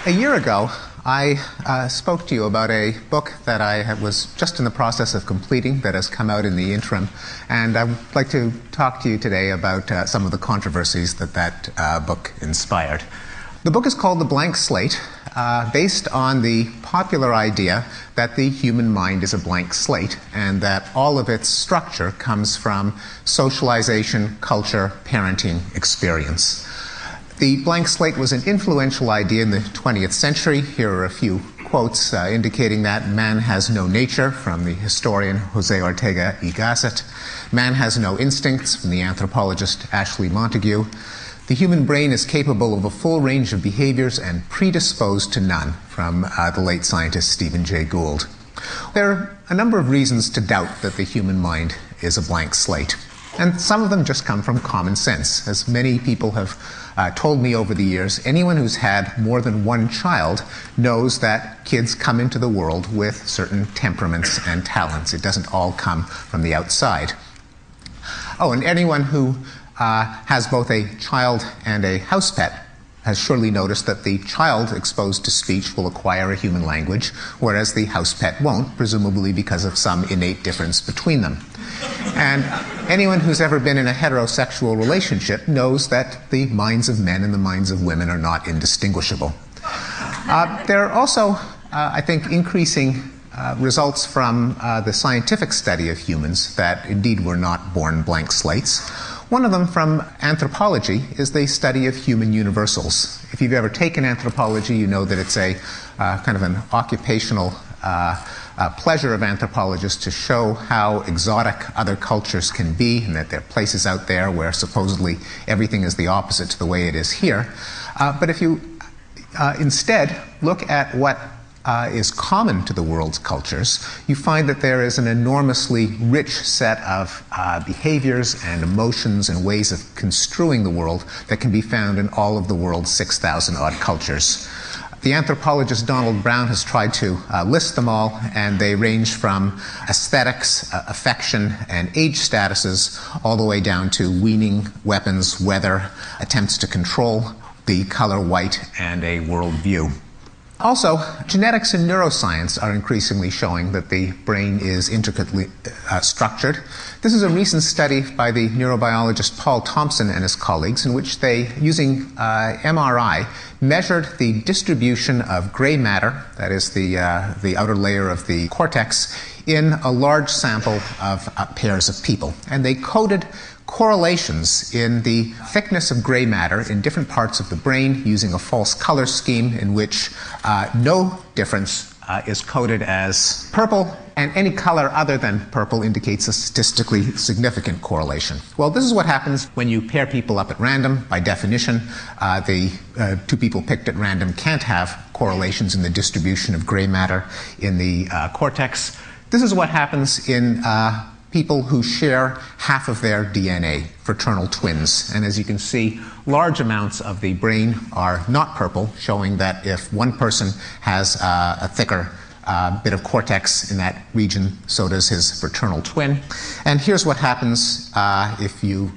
A year ago, I spoke to you about a book that I was just in the process of completing that has come out in the interim, and I'd like to talk to you today about some of the controversies that book inspired. The book is called The Blank Slate, based on the popular idea that the human mind is a blank slate and that all of its structure comes from socialization, culture, parenting, experience. The blank slate was an influential idea in the 20th century. Here are a few quotes indicating that: man has no nature, from the historian Jose Ortega y Gasset; man has no instincts, from the anthropologist Ashley Montagu; the human brain is capable of a full range of behaviors and predisposed to none, from the late scientist Stephen Jay Gould. There are a number of reasons to doubt that the human mind is a blank slate, and some of them just come from common sense. As many people have told me over the years, anyone who's had more than one child knows that kids come into the world with certain temperaments and talents. It doesn't all come from the outside. Oh, and anyone who has both a child and a house pet has surely noticed that the child exposed to speech will acquire a human language, whereas the house pet won't, presumably because of some innate difference between them. And anyone who's ever been in a heterosexual relationship knows that the minds of men and the minds of women are not indistinguishable. There are also, I think, increasing results from the scientific study of humans that indeed were not born blank slates. One of them, from anthropology, is the study of human universals. If you've ever taken anthropology, you know that it's a kind of an occupational pleasure of anthropologists to show how exotic other cultures can be, and that there are places out there where supposedly everything is the opposite to the way it is here. But if you instead look at what is common to the world's cultures, you find that there is an enormously rich set of behaviors and emotions and ways of construing the world that can be found in all of the world's 6,000 odd cultures. The anthropologist Donald Brown has tried to list them all, and they range from aesthetics, affection, and age statuses, all the way down to weaning, weapons, weather, attempts to control the color white, and a worldview. Also, genetics and neuroscience are increasingly showing that the brain is intricately structured. This is a recent study by the neurobiologist Paul Thompson and his colleagues, in which they, using MRI, measured the distribution of gray matter, that is the outer layer of the cortex, in a large sample of pairs of people. And they coded correlations in the thickness of gray matter in different parts of the brain using a false color scheme in which no difference is coded as purple, and any color other than purple indicates a statistically significant correlation. Well, this is what happens when you pair people up at random. By definition, the two people picked at random can't have correlations in the distribution of gray matter in the cortex. This is what happens in people who share half of their DNA, fraternal twins. And as you can see, large amounts of the brain are not purple, showing that if one person has a thicker bit of cortex in that region, so does his fraternal twin. And here's what happens if you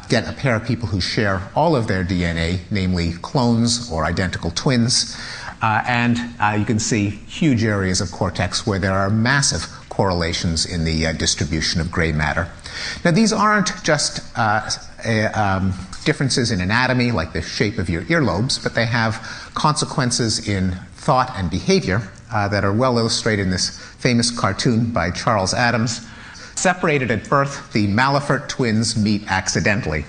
get a pair of people who share all of their DNA, namely clones or identical twins. And you can see huge areas of cortex where there are massive correlations in the distribution of gray matter. Now, these aren't just differences in anatomy, like the shape of your earlobes, but they have consequences in thought and behavior that are well illustrated in this famous cartoon by Charles Addams. Separated at birth, the Malafert twins meet accidentally.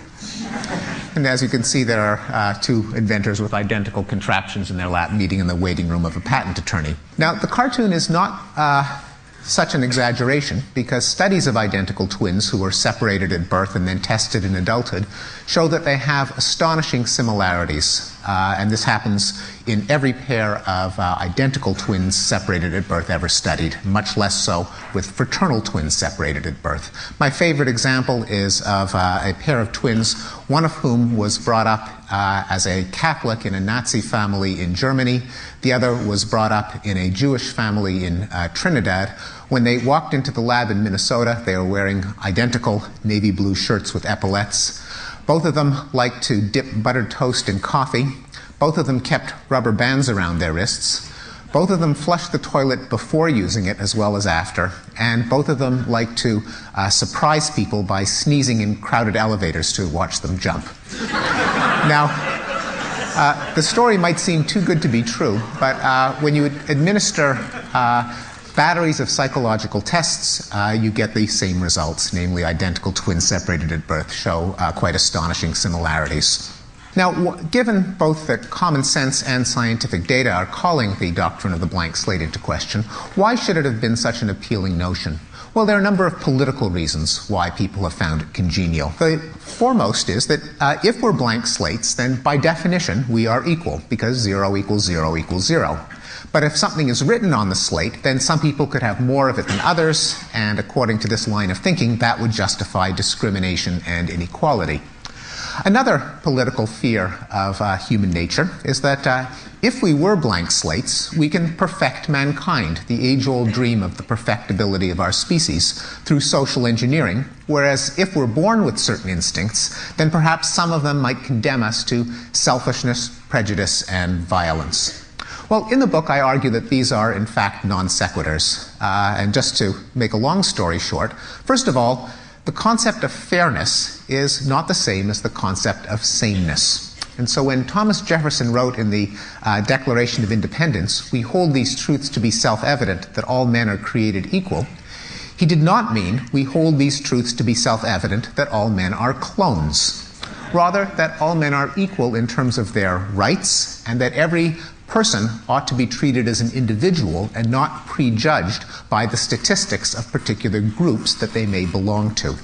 And as you can see, there are two inventors with identical contraptions in their lap meeting in the waiting room of a patent attorney. Now, the cartoon is not such an exaggeration, because studies of identical twins who were separated at birth and then tested in adulthood show that they have astonishing similarities. And this happens in every pair of identical twins separated at birth ever studied, much less so with fraternal twins separated at birth. My favorite example is of a pair of twins, one of whom was brought up as a Catholic in a Nazi family in Germany. The other was brought up in a Jewish family in Trinidad. When they walked into the lab in Minnesota, they were wearing identical navy blue shirts with epaulettes. Both of them liked to dip buttered toast in coffee. Both of them kept rubber bands around their wrists. Both of them flushed the toilet before using it as well as after. And both of them liked to surprise people by sneezing in crowded elevators to watch them jump. Now, the story might seem too good to be true, but when you administer batteries of psychological tests, you get the same results, namely identical twins separated at birth show quite astonishing similarities. Now, given both that common sense and scientific data are calling the doctrine of the blank slate into question, why should it have been such an appealing notion? Well, there are a number of political reasons why people have found it congenial. The foremost is that if we're blank slates, then by definition we are equal, because 0 equals 0 equals 0. But if something is written on the slate, then some people could have more of it than others, and according to this line of thinking, that would justify discrimination and inequality. Another political fear of human nature is that if we were blank slates, we can perfect mankind, the age-old dream of the perfectibility of our species, through social engineering, whereas if we're born with certain instincts, then perhaps some of them might condemn us to selfishness, prejudice, and violence. Well, in the book, I argue that these are, in fact, non sequiturs. And just to make a long story short, first of all, the concept of fairness is not the same as the concept of sameness. And so when Thomas Jefferson wrote in the Declaration of Independence, "We hold these truths to be self-evident, that all men are created equal," he did not mean we hold these truths to be self-evident that all men are clones. Rather, that all men are equal in terms of their rights, and that every person ought to be treated as an individual and not prejudged by the statistics of particular groups that they may belong to.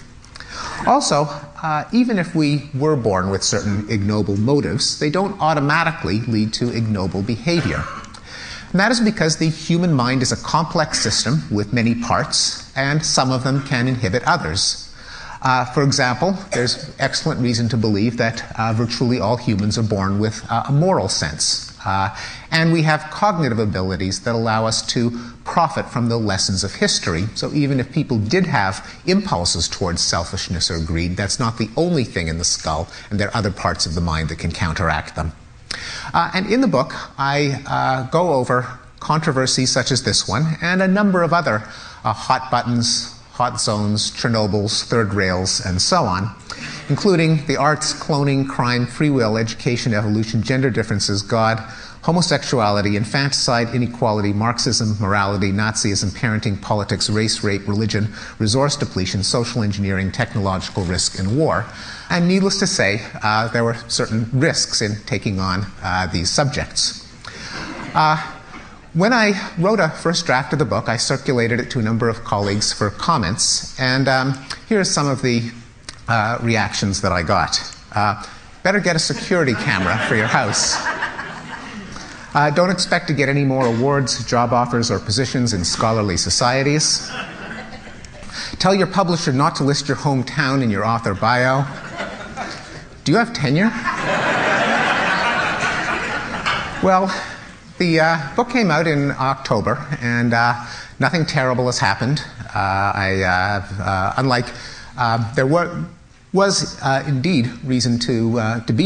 Also, even if we were born with certain ignoble motives, they don't automatically lead to ignoble behavior. And that is because the human mind is a complex system with many parts, and some of them can inhibit others. For example, there's excellent reason to believe that virtually all humans are born with a moral sense. And we have cognitive abilities that allow us to profit from the lessons of history. So even if people did have impulses towards selfishness or greed, that's not the only thing in the skull, and there are other parts of the mind that can counteract them. And in the book, I go over controversies such as this one and a number of other hot buttons, hot zones, Chernobyls, third rails, and so on, including the arts, cloning, crime, free will, education, evolution, gender differences, God, homosexuality, infanticide, inequality, Marxism, morality, Nazism, parenting, politics, race, rape, religion, resource depletion, social engineering, technological risk, and war. And needless to say, there were certain risks in taking on these subjects. When I wrote a first draft of the book, I circulated it to a number of colleagues for comments, and here's some of the reactions that I got. Better get a security camera for your house. Don't expect to get any more awards, job offers, or positions in scholarly societies. Tell your publisher not to list your hometown in your author bio. Do you have tenure? Well, the book came out in October, and nothing terrible has happened. Unlike there was indeed reason to be